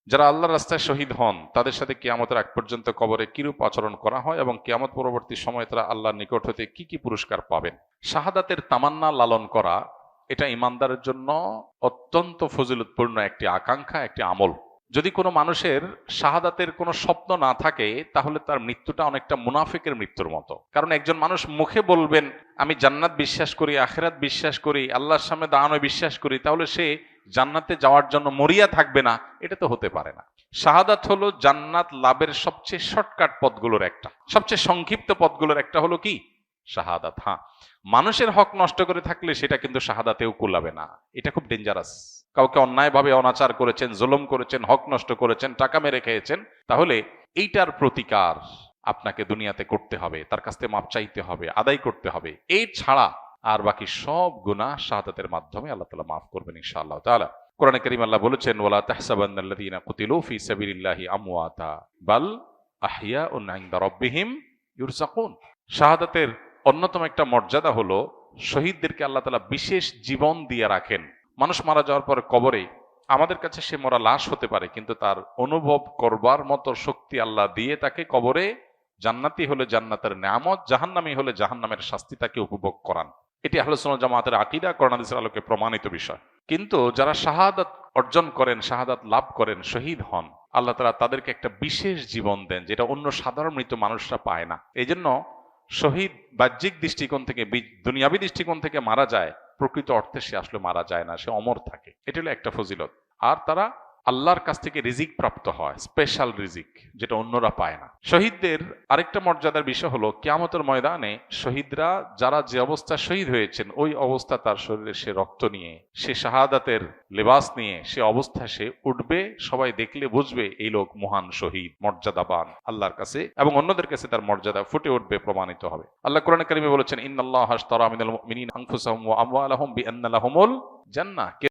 যারা আল্লাহর রাস্তায় শহীদ হন তাদের সাথে কিয়ামতের আগ পর্যন্ত কবরে কিরূপ আচরণ করা হয় এবং কিয়ামত পরবর্তী সময়ে তারা আল্লাহর নিকট হতে কি কি পুরস্কার পাবেন। শাহাদাতের তামান্না লালন করা এটা ইমানদারের জন্য অত্যন্ত ফজিলতপূর্ণ একটি আকাঙ্ক্ষা, একটি আমল। যদি কোনো মানুষের শাহাদাতের কোনো স্বপ্ন না থাকে তাহলে তার মৃত্যুটা অনেকটা মুনাফিকের মৃত্যুর মতো। কারণ একজন মানুষ মুখে বলবেন আমি জান্নাত বিশ্বাস করি, আখিরাত বিশ্বাস করি, আল্লাহর সামনে দাঁড়ানো বিশ্বাস করি, তাহলে সে জান্নাতে যাওয়ার জন্য মরিয়া থাকবে না, এটা তো হতে পারে না। শাহাদাত হলো জান্নাত লাভের সবচেয়ে শর্টকাট পথগুলোর একটা, সবচেয়ে সংক্ষিপ্ত পথগুলোর একটা হলো কি শাহাদাত। হ্যাঁ, মানুষের হক নষ্ট করে থাকলে সেটা কিন্তু শাহাদাতেও কুলাবে না, এটা খুব ডেঞ্জারাস। কাউকে অন্যায়ভাবে অনাচার করেছেন, জুলুম করেছেন, হক নষ্ট করেছেন, টাকা মেরে খেয়েছেন, তাহলে এইটার প্রতিকার আপনাকে দুনিয়াতে করতে হবে, তার কাছ থেকে মাপ চাইতে হবে, আদায় করতে হবে। এই ছাড়া আর বাকি সব গুনাহ শাহাদাতের মাধ্যমে আল্লাহ তাআলা মাফ করবেন ইনশাআল্লাহ তাআলা। কোরআনে কারীম আল্লাহ বলেছেন ওয়ালা তাহসাবান্নাল্লাযীনা কুতিলু ফি সাবিলিল্লাহি আমওয়াতা বাল আহইয়াউন ইনদা রাব্বিহিম ইউরযাকুন। শাহাদাতের অন্যতম একটা মর্যাদা হলো শহীদদেরকে আল্লাহ তাআলা বিশেষ জীবন দিয়ে রাখেন। মানুষ মারা যাওয়ার পরে কবরে আমাদের কাছে সে মরা লাশ হতে পারে, কিন্তু তার অনুভব করবার মতো শক্তি আল্লাহ দিয়ে তাকে কবরে জান্নাতি হলে জান্নাতের নেয়ামত, জাহান্নামী হলে জাহান্নামের শাস্তি তাকে উপভোগ করান। এটি আহলে সুন্নাত জামাতের আকীদা, কোরআন হাদিসের আলোকে প্রমাণিত বিষয়। কিন্তু যারা শাহাদাত অর্জন করেন, শাহাদাত লাভ করেন, শহীদ হন, আল্লাহ তাআলা তাদেরকে একটা বিশেষ জীবন দেন যেটা অন্য সাধারণ মৃত মানুষরা পায় না। এই জন্য শহীদ বাহ্যিক দৃষ্টিকোণ থেকে, দুনিয়াবী দৃষ্টিকোণ থেকে মারা যায়, প্রকৃত অর্থে সে আসলে মারা যায় না, সে অমর থাকে। এটা হলো একটা ফজিলত। আর তারা আল্লাহর কাছ থেকে রিজিক প্রাপ্ত হয়, স্পেশাল রিজিক, যেটা অন্যরা পায় না। শহীদদের আরেকটা মর্যাদার বিষয় হলো কিয়ামতের ময়দানে শহীদরা যারা যে অবস্থা শহীদ হয়েছেন ওই অবস্থা তার শরীরে সে রক্ত নিয়ে, সে শাহাদাতের লেবাস নিয়ে সে অবস্থায় সে উঠবে, সবাই দেখলে বুঝবে এই লোক মহান শহীদ, মর্যাদাবান আল্লাহর কাছে, এবং অন্যদের কাছে তার মর্যাদা ফুটে উঠবে, প্রমাণিত হবে। আল্লাহ কোরআনে কারীমে বলেছেন ইন্নাল্লাহা আশতারা মিনাল মুমিনিনা আনফুসাহুম ওয়া আমওয়ালাহুম বিআন্না লাহুমুল জান্নাহ।